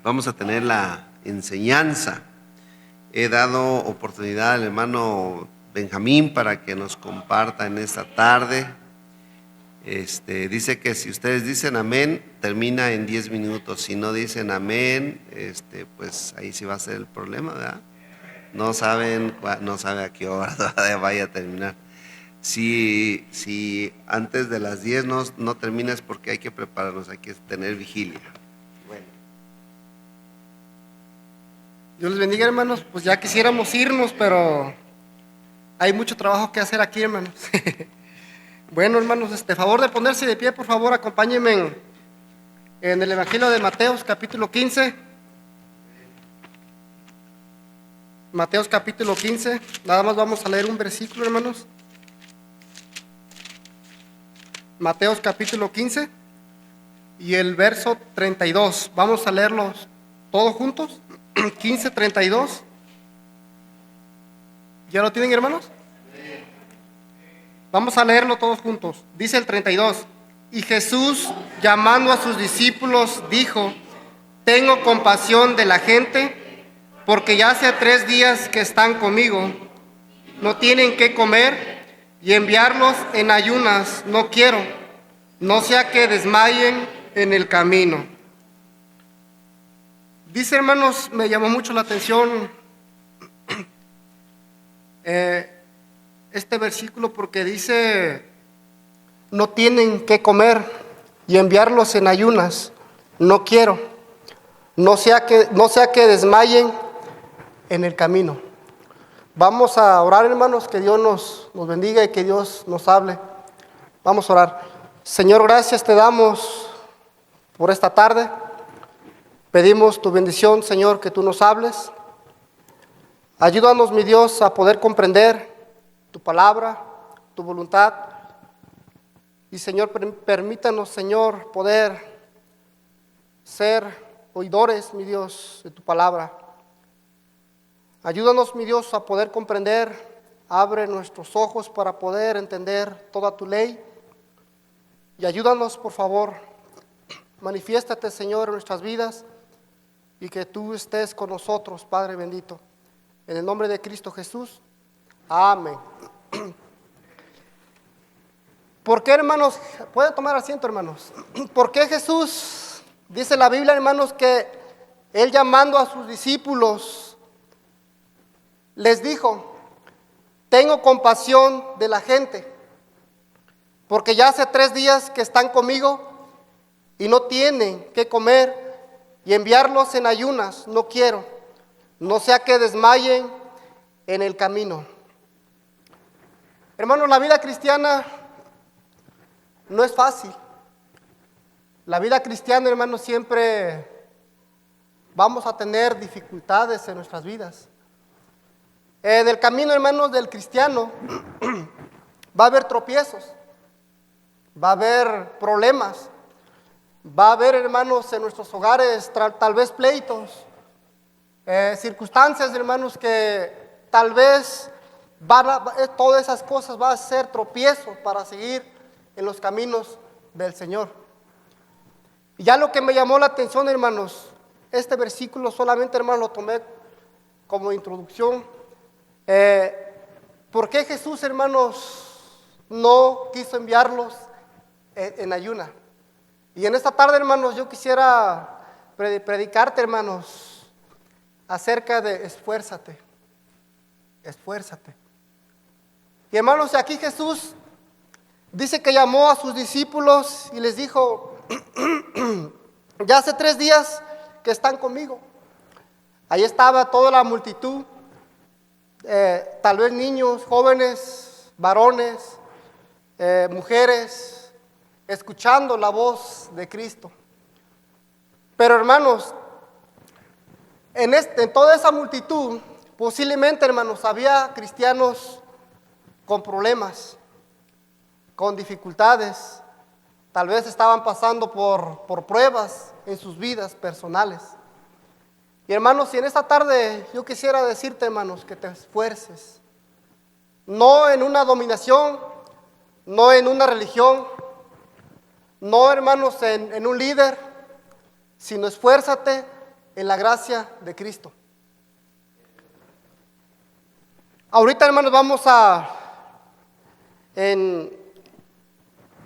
vamos a tener la enseñanza. He dado oportunidad al hermano Benjamín para que nos comparta en esta tarde. Dice que si ustedes dicen amén, termina en 10 minutos. Si no dicen amén, pues ahí sí va a ser el problema, ¿verdad? No sabe a qué hora vaya a terminar. Si antes de las 10 no termina, es porque hay que prepararnos, hay que tener vigilia. Bueno. Dios les bendiga, hermanos. Pues ya quisiéramos irnos, pero hay mucho trabajo que hacer aquí, hermanos. Bueno, hermanos, favor de ponerse de pie, por favor, acompáñenme en el Evangelio de Mateos, capítulo 15. Mateos, capítulo 15. Nada más vamos a leer un versículo, hermanos. Mateos, capítulo 15 y el verso 32. Vamos a leerlos todos juntos. 15:32. ¿Ya lo tienen, hermanos? Vamos a leerlo todos juntos. Dice el 32. Y Jesús, llamando a sus discípulos, dijo: tengo compasión de la gente, porque ya hace 3 días que están conmigo, no tienen qué comer, y enviarlos en ayunas no quiero, no sea que desmayen en el camino. Dice, hermanos, me llamó mucho la atención este versículo, porque dice: no tienen qué comer y enviarlos en ayunas no quiero, no sea que desmayen en el camino. Vamos a orar, hermanos, que Dios nos bendiga y que Dios nos hable. Vamos a orar. Señor, gracias te damos por esta tarde. Pedimos tu bendición, Señor, que tú nos hables. Ayúdanos, mi Dios, a poder comprender tu palabra, tu voluntad. Y, Señor, permítanos, Señor, poder ser oidores, mi Dios, de tu palabra. Ayúdanos, mi Dios, a poder comprender. Abre nuestros ojos para poder entender toda tu ley. Y ayúdanos, por favor. Manifiéstate, Señor, en nuestras vidas. Y que tú estés con nosotros, Padre bendito. En el nombre de Cristo Jesús. Amén. ¿Por qué, hermanos? Pueden tomar asiento, hermanos. ¿Por qué Jesús, dice la Biblia, hermanos, que Él, llamando a sus discípulos, les dijo: tengo compasión de la gente, porque ya hace 3 días que están conmigo y no tienen qué comer, y enviarlos en ayunas no quiero, no sea que desmayen en el camino. Hermanos, la vida cristiana no es fácil. La vida cristiana, hermanos, siempre vamos a tener dificultades en nuestras vidas. En el camino, hermanos, del cristiano va a haber tropiezos, va a haber problemas, va a haber, hermanos, en nuestros hogares tal vez pleitos, circunstancias, hermanos, que tal vez todas esas cosas van a ser tropiezos para seguir en los caminos del Señor. Y ya lo que me llamó la atención, hermanos, este versículo solamente, hermanos, lo tomé como introducción. ¿Por qué Jesús, hermanos, no quiso enviarlos en ayuna? Y en esta tarde, hermanos, yo quisiera predicarte, hermanos, acerca de esfuérzate. Esfuérzate. Y, hermanos, aquí Jesús dice que llamó a sus discípulos y les dijo: ya hace 3 días que están conmigo. Ahí estaba toda la multitud, tal vez niños, jóvenes, varones, mujeres, escuchando la voz de Cristo. Pero, hermanos, en toda esa multitud, posiblemente, hermanos, había cristianos con problemas, con dificultades. Tal vez estaban pasando por pruebas en sus vidas personales. Y, hermanos, y en esta tarde yo quisiera decirte, hermanos, que te esfuerces. No en una dominación, no en una religión, no, hermanos, en un líder, sino esfuérzate en la gracia de Cristo. Ahorita, hermanos,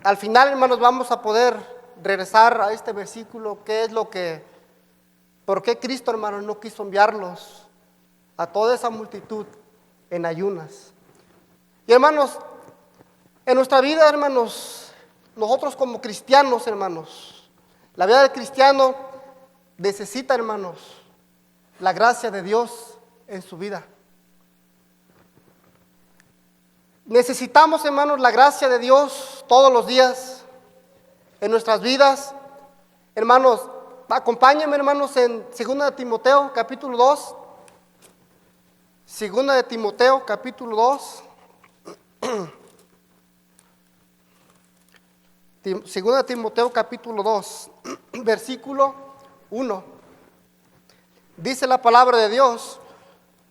al final, hermanos, vamos a poder regresar a este versículo, por qué Cristo, hermanos, no quiso enviarlos a toda esa multitud en ayunas. Y hermanos, en nuestra vida, hermanos, nosotros como cristianos, hermanos, la vida del cristiano necesita, hermanos, la gracia de Dios en su vida. Necesitamos, hermanos, la gracia de Dios todos los días en nuestras vidas. Hermanos, acompáñenme, hermanos, en 2 de Timoteo, capítulo 2. 2 de Timoteo, capítulo 2. 2 de Timoteo, capítulo 2, versículo 1. Dice la palabra de Dios: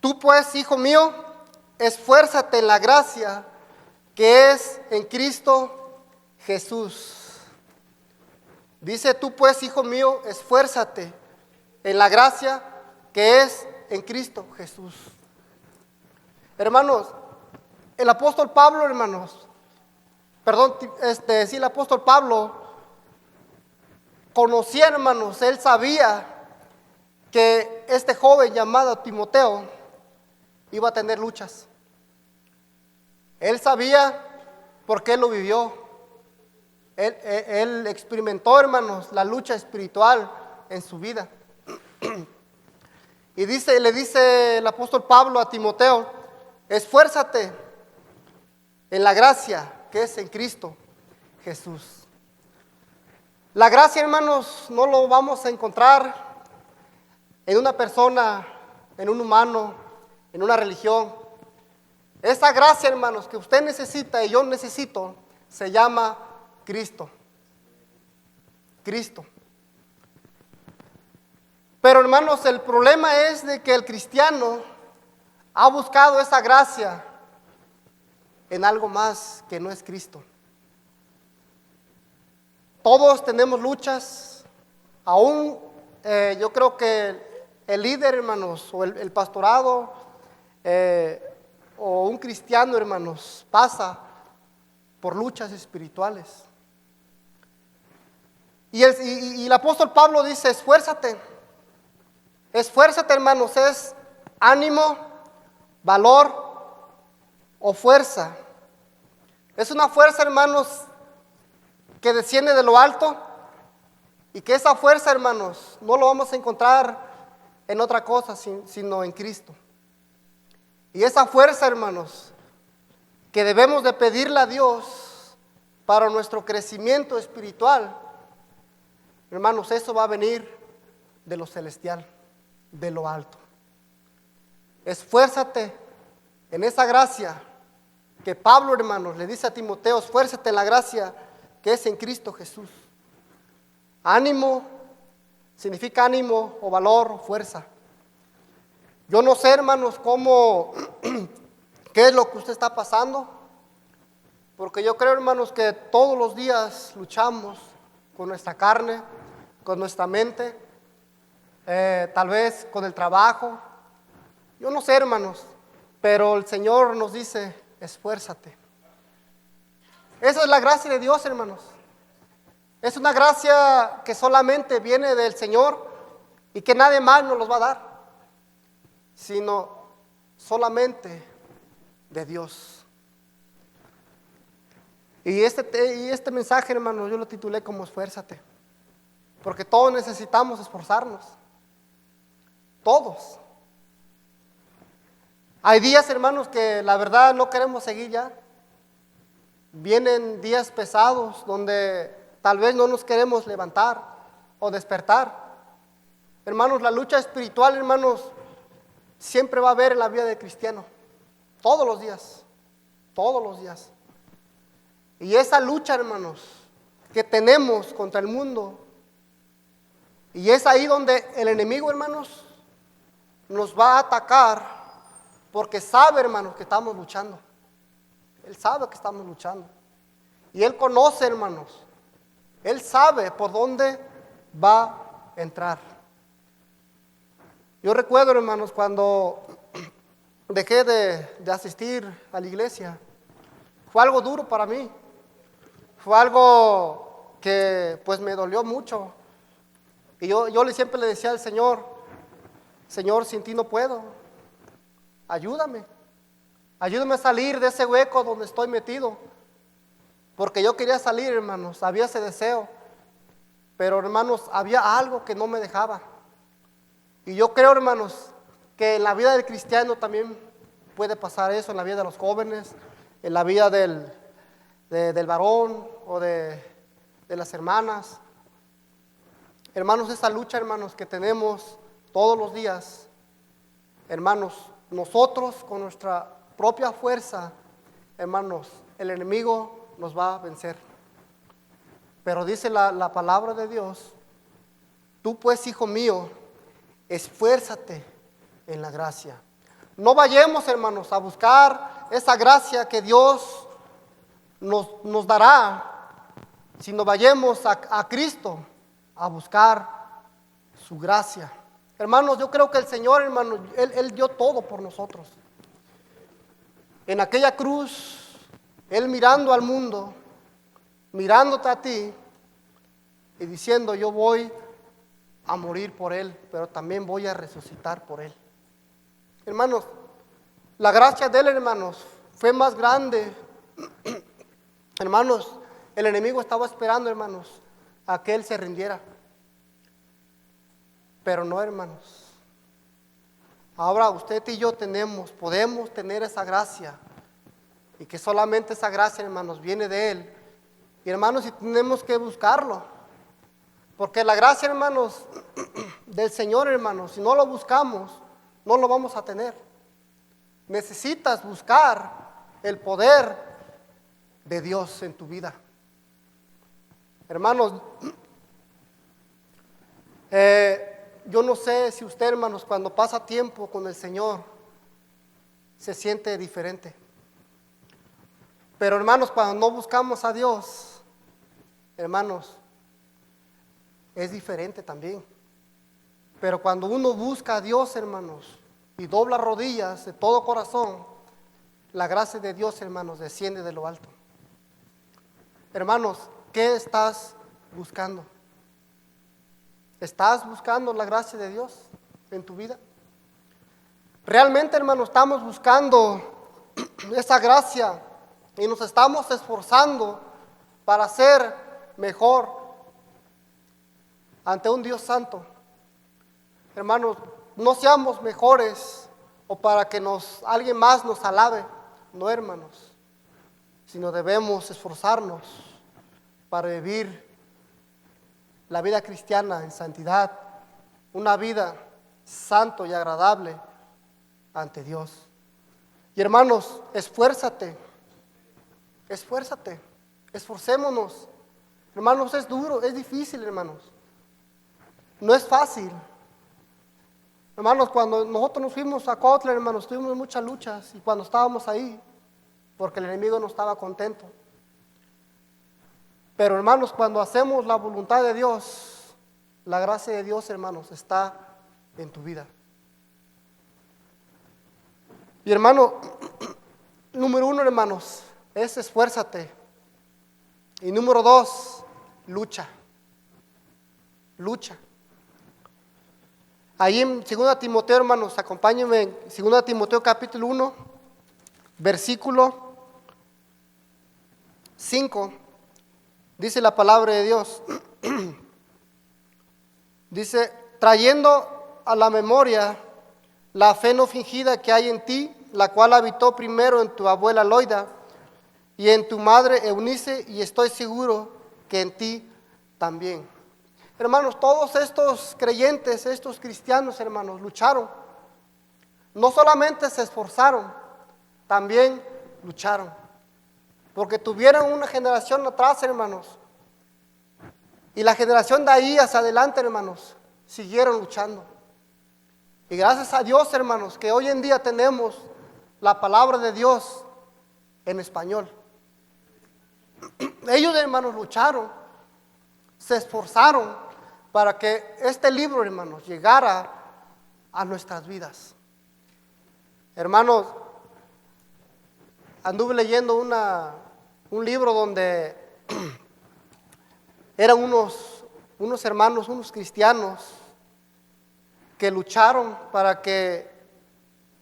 tú pues, hijo mío, esfuérzate en la gracia que es en Cristo Jesús. Dice: tú pues, hijo mío, esfuérzate en la gracia que es en Cristo Jesús. Hermanos, el apóstol Pablo, hermanos, el apóstol Pablo conocía, hermanos, él sabía que este joven llamado Timoteo iba a tener luchas. Él sabía porque él lo vivió. Él experimentó, hermanos, la lucha espiritual en su vida. Y le dice el apóstol Pablo a Timoteo: esfuérzate en la gracia que es en Cristo Jesús. La gracia, hermanos, no lo vamos a encontrar en una persona, en un humano, en una religión. Esa gracia, hermanos, que usted necesita y yo necesito, se llama Cristo. Cristo. Pero, hermanos, el problema es de que el cristiano ha buscado esa gracia en algo más que no es Cristo. Todos tenemos luchas. Aún yo creo que el líder, hermanos, o el pastorado, o un cristiano, hermanos, pasa por luchas espirituales. Y el apóstol Pablo dice: esfuérzate. Esfuérzate, hermanos, es ánimo, valor o fuerza. Es una fuerza, hermanos, que desciende de lo alto, y que esa fuerza, hermanos, no lo vamos a encontrar en otra cosa sino en Cristo. Y esa fuerza, hermanos, que debemos de pedirle a Dios para nuestro crecimiento espiritual, hermanos, eso va a venir de lo celestial, de lo alto. Esfuérzate en esa gracia que Pablo, hermanos, le dice a Timoteo: esfuérzate en la gracia que es en Cristo Jesús. Ánimo significa ánimo o valor o fuerza. Yo no sé, hermanos, qué es lo que usted está pasando, porque yo creo, hermanos, que todos los días luchamos con nuestra carne, con nuestra mente, tal vez con el trabajo. Yo no sé, hermanos, pero el Señor nos dice: esfuérzate. Esa es la gracia de Dios, hermanos. Es una gracia que solamente viene del Señor y que nadie más nos los va a dar, sino solamente de Dios. Y este mensaje, hermanos, yo lo titulé como esfuérzate, porque todos necesitamos esforzarnos. Todos. Hay días, hermanos, que la verdad no queremos seguir ya. Vienen días pesados donde tal vez no nos queremos levantar o despertar. Hermanos, la lucha espiritual, hermanos, siempre va a haber en la vida del cristiano. Todos los días. Todos los días. Y esa lucha, hermanos, que tenemos contra el mundo, y es ahí donde el enemigo, hermanos, nos va a atacar, porque sabe, hermanos, que estamos luchando. Él sabe que estamos luchando. Y Él conoce, hermanos. Él sabe por dónde va a entrar. Yo recuerdo, hermanos, cuando dejé de asistir a la iglesia, fue algo duro para mí. Fue algo que pues me dolió mucho. Y yo siempre le decía al Señor, Señor, sin ti no puedo. Ayúdame. Ayúdame a salir de ese hueco donde estoy metido. Porque yo quería salir, hermanos. Había ese deseo. Pero, hermanos, había algo que no me dejaba. Y yo creo, hermanos, que en la vida del cristiano también puede pasar eso, en la vida de los jóvenes, en la vida del varón o de las hermanas. Hermanos, esa lucha, hermanos, que tenemos todos los días, hermanos, nosotros con nuestra propia fuerza, hermanos, el enemigo nos va a vencer. Pero dice la palabra de Dios, tú pues, hijo mío, esfuérzate en la gracia. No vayamos, hermanos, a buscar esa gracia que Dios nos dará, sino vayamos a Cristo a buscar su gracia. Hermanos, yo creo que el Señor, hermanos, Él dio todo por nosotros. En aquella cruz, Él mirando al mundo, mirándote a ti y diciendo, yo voy a morir por Él, pero también voy a resucitar por Él. Hermanos, la gracia de Él, hermanos, fue más grande. Hermanos, el enemigo estaba esperando, hermanos, a que Él se rindiera. Pero no, hermanos. Ahora usted y yo podemos tener esa gracia. Y que solamente esa gracia, hermanos, viene de Él. Y hermanos, si tenemos que buscarlo. Porque la gracia, hermanos, del Señor, hermanos, si no lo buscamos, no lo vamos a tener. Necesitas buscar el poder de Dios en tu vida. Hermanos, yo no sé si usted, hermanos, cuando pasa tiempo con el Señor, se siente diferente. Pero, hermanos, cuando no buscamos a Dios, hermanos, es diferente también. Pero cuando uno busca a Dios, hermanos, y dobla rodillas de todo corazón, la gracia de Dios, hermanos, desciende de lo alto. Hermanos, ¿qué estás buscando? ¿Estás buscando la gracia de Dios en tu vida? Realmente, hermanos, estamos buscando esa gracia y nos estamos esforzando para ser mejor ante un Dios santo. Hermanos, no seamos mejores o para que alguien más nos alabe, no, hermanos, sino debemos esforzarnos para vivir la vida cristiana en santidad, una vida santo y agradable ante Dios. Y hermanos, esfuérzate, esforcémonos. Hermanos, es duro, es difícil, hermanos. No es fácil. Hermanos, cuando nosotros nos fuimos a Cuautla, hermanos, tuvimos muchas luchas y cuando estábamos ahí, porque el enemigo no estaba contento. Pero, hermanos, cuando hacemos la voluntad de Dios, la gracia de Dios, hermanos, está en tu vida. Y, hermano, número 1, hermanos, es esfuérzate. Y número 2, lucha. Lucha. Ahí en 2 Timoteo, hermanos, acompáñenme en 2 Timoteo capítulo 1, versículo 5. Dice la palabra de Dios. Dice, trayendo a la memoria la fe no fingida que hay en ti, la cual habitó primero en tu abuela Loida y en tu madre Eunice, y estoy seguro que en ti también. Hermanos, todos estos creyentes, estos cristianos, hermanos, lucharon. No solamente se esforzaron, también lucharon. Porque tuvieron una generación atrás, hermanos. Y la generación de ahí hacia adelante, hermanos, siguieron luchando. Y gracias a Dios, hermanos, que hoy en día tenemos la palabra de Dios en español. Ellos, hermanos, lucharon, se esforzaron para que este libro, hermanos, llegara a nuestras vidas. Hermanos, anduve leyendo un libro donde eran unos hermanos, unos cristianos, que lucharon para que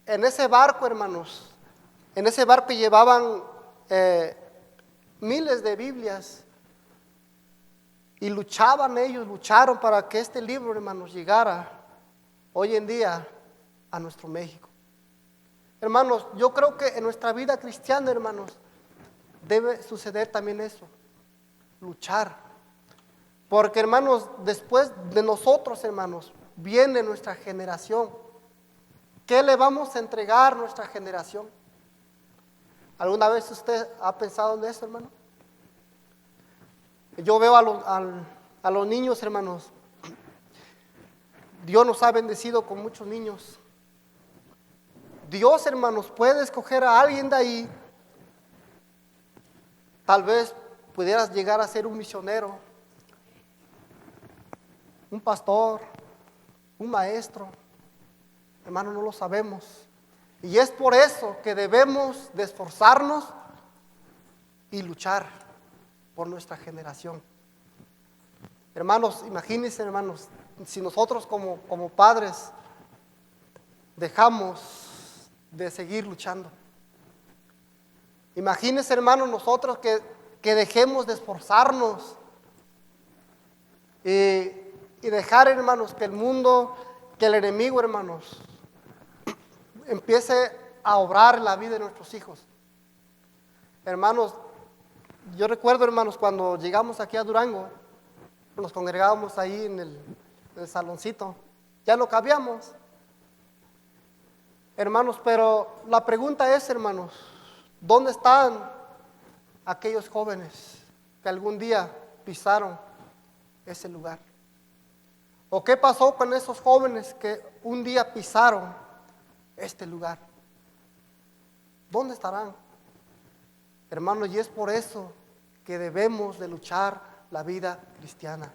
en ese barco, hermanos, en ese barco llevaban miles de Biblias y lucharon para que este libro, hermanos, llegara hoy en día a nuestro México. Hermanos, yo creo que en nuestra vida cristiana, hermanos, debe suceder también eso, luchar. Porque, hermanos, después de nosotros, hermanos, viene nuestra generación. ¿Qué le vamos a entregar a nuestra generación? ¿Alguna vez usted ha pensado en eso, hermano? Yo veo a los niños, hermanos. Dios nos ha bendecido con muchos niños. Dios, hermanos, puede escoger a alguien de ahí. Tal vez pudieras llegar a ser un misionero, un pastor, un maestro. Hermano, no lo sabemos. Y es por eso que debemos de esforzarnos y luchar por nuestra generación. Hermanos, imagínense, hermanos, si nosotros como padres dejamos de seguir luchando. Imagínense, hermanos, nosotros que dejemos de esforzarnos y dejar, hermanos, que el mundo, que el enemigo, hermanos, empiece a obrar en la vida de nuestros hijos. Hermanos, yo recuerdo, hermanos, cuando llegamos aquí a Durango, nos congregábamos ahí en el saloncito, ya no cabíamos. Hermanos, pero la pregunta es, hermanos, ¿dónde están aquellos jóvenes que algún día pisaron ese lugar? ¿O qué pasó con esos jóvenes que un día pisaron este lugar? ¿Dónde estarán? Hermanos, y es por eso que debemos de luchar la vida cristiana.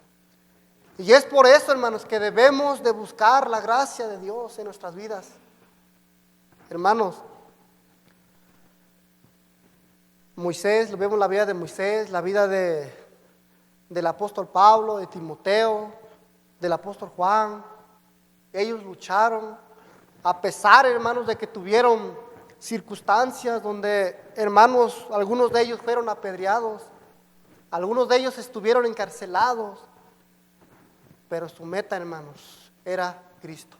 Y es por eso, hermanos, que debemos de buscar la gracia de Dios en nuestras vidas. Hermanos, Moisés, vemos la vida de Moisés, la vida del apóstol Pablo, de Timoteo, del apóstol Juan. Ellos lucharon a pesar, hermanos, de que tuvieron circunstancias donde, hermanos, algunos de ellos fueron apedreados, algunos de ellos estuvieron encarcelados, pero su meta, hermanos, era Cristo.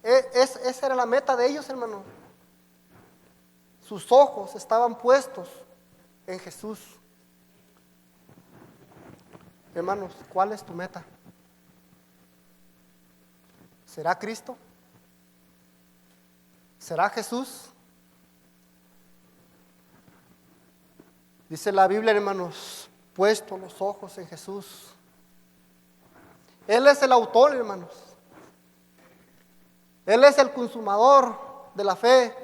Esa era la meta de ellos, hermanos. Sus ojos estaban puestos en Jesús. Hermanos, ¿cuál es tu meta? ¿Será Cristo? ¿Será Jesús? Dice la Biblia, hermanos, puesto los ojos en Jesús. Él es el autor, hermanos. Él es el consumador de la fe.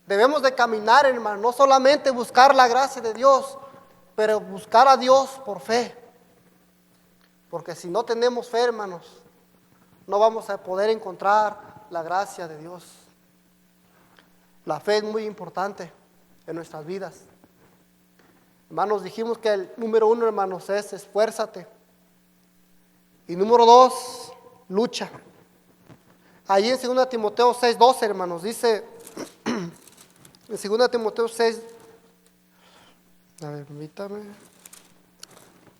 Debemos de caminar, hermanos, no solamente buscar la gracia de Dios, pero buscar a Dios por fe. Porque si no tenemos fe, hermanos, no vamos a poder encontrar la gracia de Dios. La fe es muy importante en nuestras vidas. Hermanos, dijimos que el número 1, hermanos, es esfuérzate. Y número 2, lucha. Ahí en 2 Timoteo 6:12, hermanos, dice, en 2 Timoteo 6, a ver, permítame,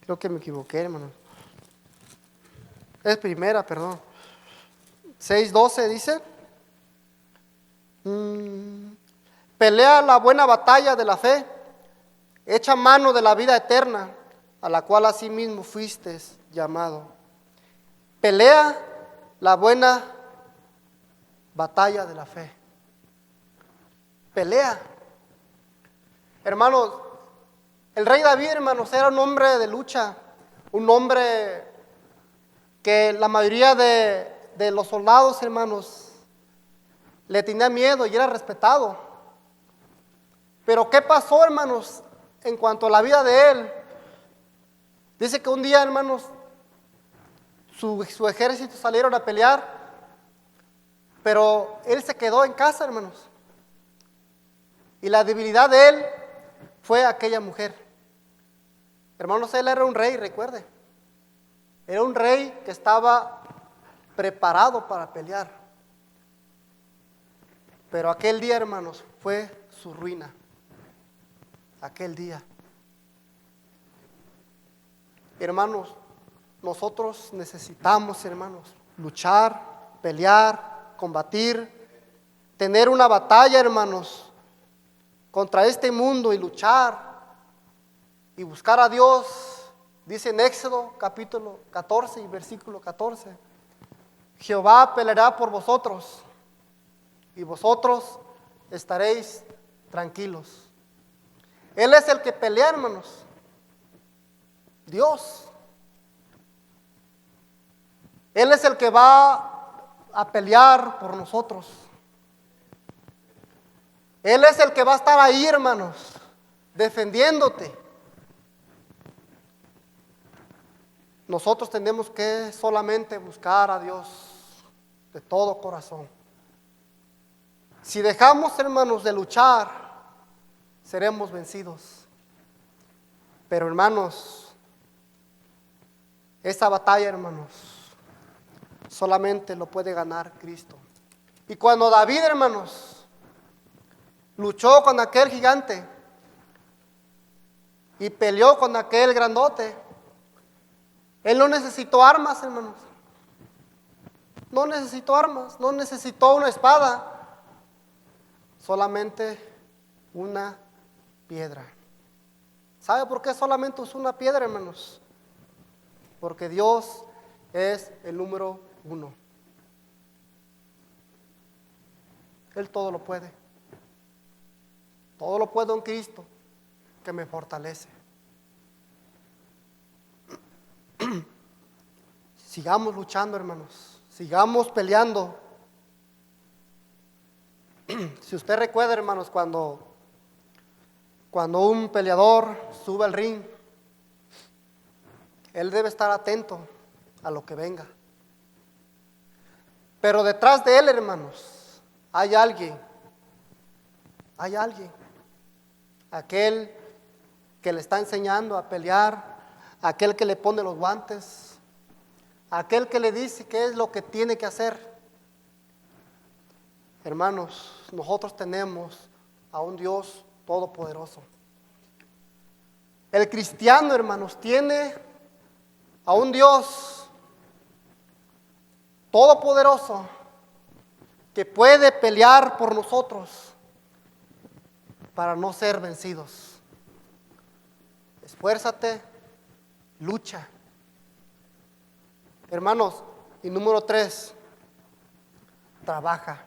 creo que me equivoqué, hermanos. Es primera, perdón. 6:12 dice, pelea la buena batalla de la fe, echa mano de la vida eterna, a la cual asimismo fuiste llamado. Pelea la buena batalla de la fe. Pelea. Hermanos, el rey David, hermanos, era un hombre de lucha, un hombre que la mayoría de los soldados, hermanos, le tenía miedo y era respetado. Pero ¿qué pasó, hermanos, en cuanto a la vida de él? Dice que un día, hermanos, su ejército salieron a pelear, pero él se quedó en casa, hermanos. Y la debilidad de él fue aquella mujer. Hermanos, él era un rey, recuerde. Era un rey que estaba preparado para pelear. Pero aquel día, hermanos, fue su ruina. Aquel día. Hermanos, nosotros necesitamos, hermanos, luchar, pelear, combatir, tener una batalla, hermanos, contra este mundo y luchar y buscar a Dios. Dice en Éxodo capítulo 14 y versículo 14, Jehová peleará por vosotros y vosotros estaréis tranquilos. Él es el que pelea, hermanos. Dios. Él es el que va a pelear por nosotros. Él es el que va a estar ahí, hermanos, defendiéndote. Nosotros tenemos que solamente buscar a Dios de todo corazón. Si dejamos, hermanos, de luchar, seremos vencidos. Pero, hermanos, esa batalla, hermanos, solamente lo puede ganar Cristo. Y cuando David, hermanos, luchó con aquel gigante y peleó con aquel grandote, él no necesitó armas, hermanos. No necesitó armas, no necesitó una espada, solamente una piedra. ¿Sabe por qué solamente usó una piedra, hermanos? Porque Dios es el número 1. Él todo lo puede. Todo lo puedo en Cristo, que me fortalece. Sigamos luchando, hermanos. Sigamos peleando. Si usted recuerda, hermanos, cuando un peleador sube al ring, él debe estar atento a lo que venga. Pero detrás de él, hermanos, hay alguien. Hay alguien. Aquel que le está enseñando a pelear, aquel que le pone los guantes, aquel que le dice qué es lo que tiene que hacer. Hermanos, nosotros tenemos a un Dios todopoderoso. El cristiano, hermanos, tiene a un Dios todopoderoso que puede pelear por nosotros para no ser vencidos. Esfuérzate, lucha. Hermanos, y número 3, trabaja.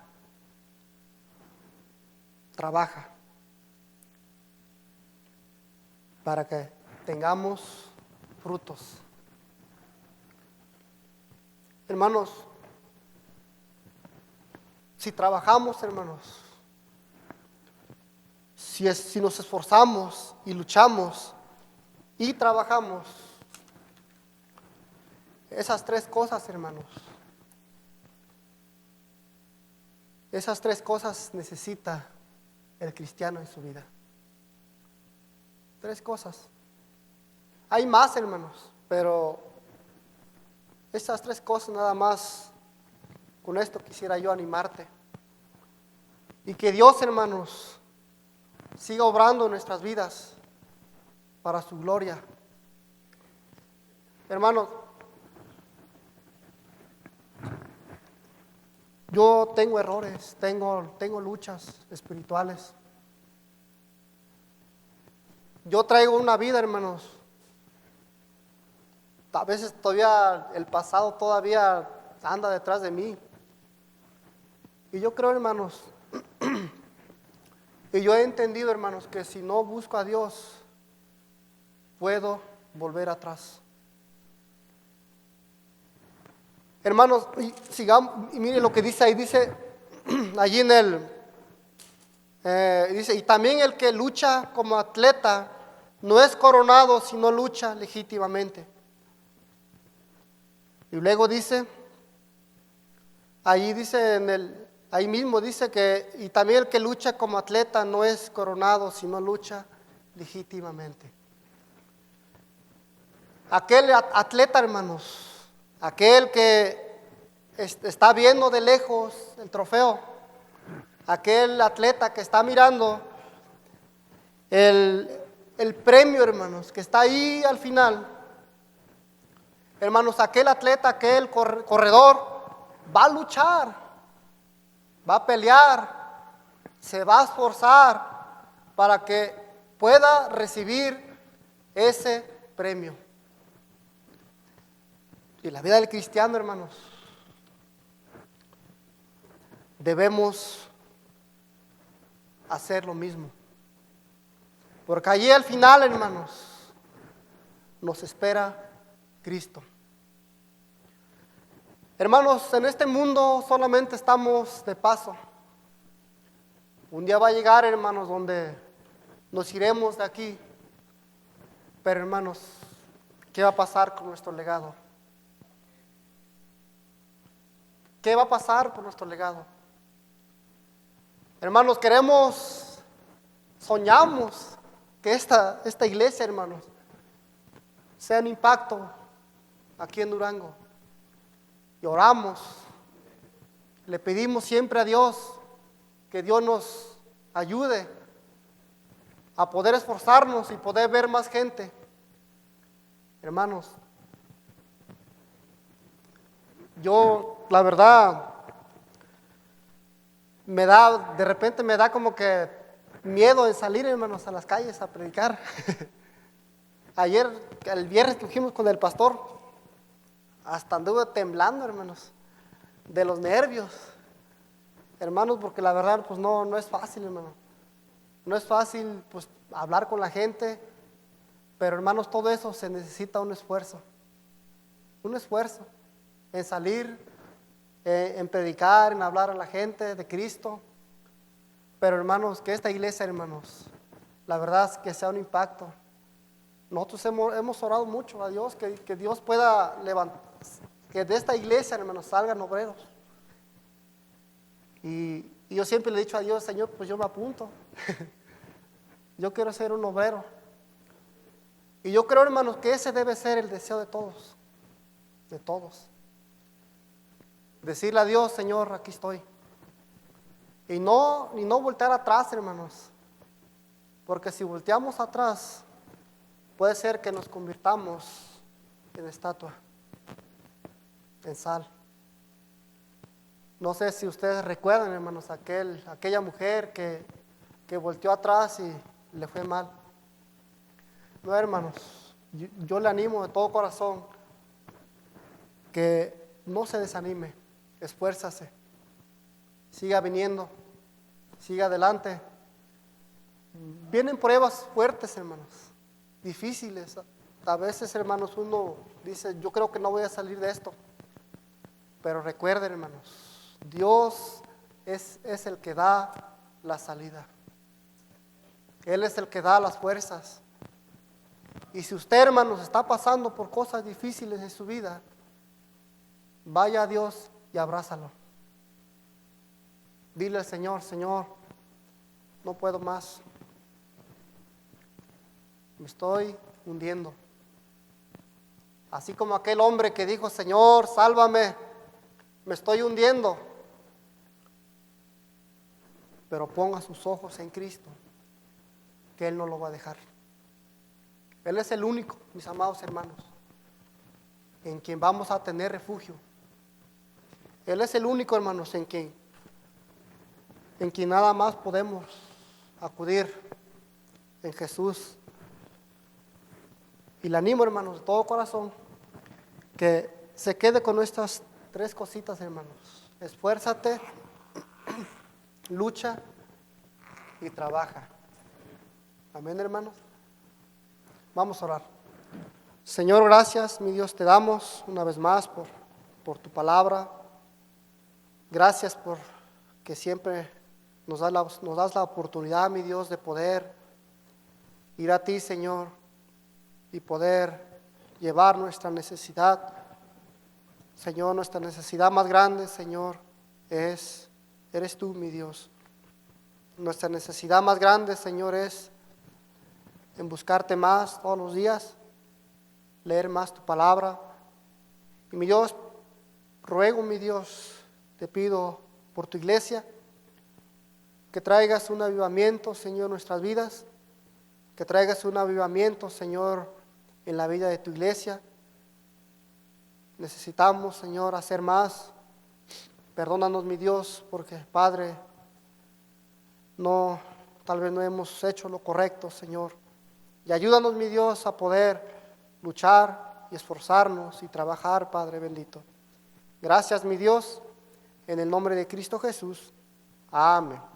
Trabaja para que tengamos frutos. Hermanos, si trabajamos, hermanos, si nos esforzamos y luchamos y trabajamos, esas 3 cosas, hermanos, esas 3 cosas necesita el cristiano en su vida. 3 cosas. Hay más, hermanos, pero esas 3 cosas nada más. Con esto quisiera yo animarte. Y que Dios, hermanos, siga obrando en nuestras vidas para su gloria. Hermanos, yo tengo errores, tengo luchas espirituales. Yo traigo una vida, hermanos. A veces todavía el pasado todavía anda detrás de mí. Y yo creo, hermanos, y yo he entendido, hermanos, que si no busco a Dios, puedo volver atrás. Hermanos, sigamos, y mire lo que dice ahí, dice allí en dice, y también el que lucha como atleta no es coronado si no lucha legítimamente. Y luego dice, ahí mismo dice que, y también el que lucha como atleta no es coronado, sino lucha legítimamente. Aquel atleta, hermanos, aquel que está viendo de lejos el trofeo, aquel atleta que está mirando el premio, hermanos, que está ahí al final. Hermanos, aquel atleta, aquel corredor va a luchar, va a pelear, se va a esforzar para que pueda recibir ese premio. Y la vida del cristiano, hermanos, debemos hacer lo mismo. Porque allí al final, hermanos, nos espera Cristo. Hermanos, en este mundo solamente estamos de paso. Un día va a llegar, hermanos, donde nos iremos de aquí. Pero, hermanos, ¿qué va a pasar con nuestro legado? ¿Qué va a pasar con nuestro legado? Hermanos, soñamos que esta iglesia, hermanos, sea un impacto aquí en Durango. Y oramos, le pedimos siempre a Dios que Dios nos ayude a poder esforzarnos y poder ver más gente. Hermanos, yo la verdad de repente me da como que miedo en salir, hermanos, a las calles a predicar. El viernes que fuimos con el pastor, hasta anduve temblando, hermanos, de los nervios, hermanos, porque la verdad, pues no es fácil, hermano. No es fácil, pues, hablar con la gente, pero, hermanos, todo eso se necesita un esfuerzo en salir, en predicar, en hablar a la gente de Cristo. Pero, hermanos, que esta iglesia, hermanos, la verdad es que sea un impacto. Nosotros hemos orado mucho a Dios que Dios pueda levantar, que de esta iglesia, hermanos, salgan obreros. Y yo siempre le he dicho a Dios, Señor, pues yo me apunto. Yo quiero ser un obrero. Y yo creo, hermanos, que ese debe ser el deseo de todos. De todos. Decirle a Dios, Señor, aquí estoy. Y no voltear atrás, hermanos. Porque si volteamos atrás, puede ser que nos convirtamos en estatua, en sal. No sé si ustedes recuerdan, hermanos, aquella mujer que volteó atrás y le fue mal. No, hermanos, yo le animo de todo corazón que no se desanime, esfuérzase, siga viniendo, siga adelante. Vienen pruebas fuertes, hermanos, difíciles. A veces, hermanos, uno dice, yo creo que no voy a salir de esto. Pero recuerden, hermanos, Dios es el que da la salida. Él es el que da las fuerzas. Y si usted, hermanos, está pasando por cosas difíciles en su vida, vaya a Dios y abrázalo. Dile al Señor, Señor, no puedo más. Me estoy hundiendo. Así como aquel hombre que dijo, Señor, sálvame, me estoy hundiendo. Pero ponga sus ojos en Cristo, que Él no lo va a dejar. Él es el único, mis amados hermanos, en quien vamos a tener refugio. Él es el único, hermanos, en quien nada más podemos acudir, en Jesús. Y le animo, hermanos, de todo corazón, que se quede con estas 3 cositas, hermanos. Esfuérzate, lucha y trabaja. Amén, hermanos. Vamos a orar. Señor, gracias, mi Dios, te damos una vez más por tu palabra. Gracias por que siempre nos das la oportunidad, mi Dios, de poder ir a ti, Señor, y poder llevar nuestra necesidad Señor, nuestra necesidad más grande, Señor, eres tú, mi Dios. Nuestra necesidad más grande, Señor, es en buscarte más todos los días, leer más tu palabra. Y mi Dios, ruego, mi Dios, te pido por tu iglesia, que traigas un avivamiento, Señor, en nuestras vidas, que traigas un avivamiento, Señor, en la vida de tu iglesia. Necesitamos, Señor, hacer más. Perdónanos, mi Dios, porque, Padre, tal vez no hemos hecho lo correcto, Señor. Y ayúdanos, mi Dios, a poder luchar y esforzarnos y trabajar, Padre bendito. Gracias, mi Dios, en el nombre de Cristo Jesús. Amén.